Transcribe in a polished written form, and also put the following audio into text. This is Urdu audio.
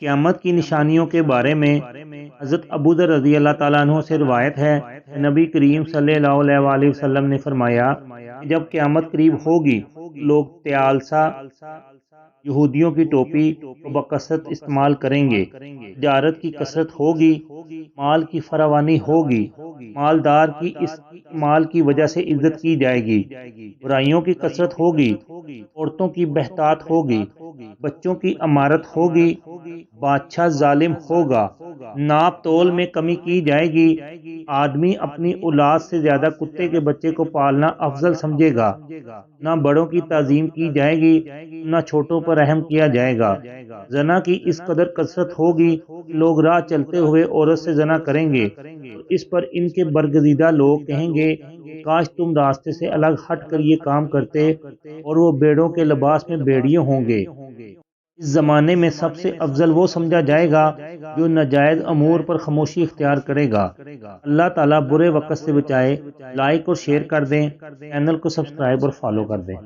قیامت کی نشانیوں کے بارے میں حضرت ابو ذر رضی اللہ تعالیٰ عنہ سے روایت ہے کہ نبی کریم صلی اللہ علیہ وآلہ وسلم نے فرمایا کہ جب قیامت قریب ہوگی لوگ تیالسا یہودیوں کی ٹوپی کو بکثرت استعمال کریں گے، تجارت کی کثرت ہوگی، مال کی فراوانی ہوگی، مالدار کی اس مال کی وجہ سے عزت کی جائے گی، برائیوں کی کثرت ہوگی، عورتوں کی بہتات ہوگی، بچوں کی امارت ہوگی، بادشاہ ظالم ہوگا، ناپ تول میں کمی کی جائے گی، آدمی اپنی اولاد سے زیادہ کتے کے بچے کو پالنا افضل سمجھے گا، نہ بڑوں کی تعظیم کی جائے گی، نہ چھوٹوں پر رحم کیا جائے گا، زنا کی اس قدر کثرت ہوگی کہ لوگ راہ چلتے ہوئے عورت سے زنا کریں گے، اور اس پر ان کے برگزیدہ لوگ کہیں گے کہ کاش تم راستے سے الگ ہٹ کر یہ کام کرتے، اور وہ بیڑوں کے لباس میں بھیڑیے ہوں گے۔ اس زمانے میں سب سے افضل وہ سمجھا جائے گا جو ناجائز امور پر خاموشی اختیار کرے گا۔ اللہ تعالیٰ برے وقت سے بچائے۔ لائک اور شیئر کر دیں، چینل کو سبسکرائب اور فالو کر دیں۔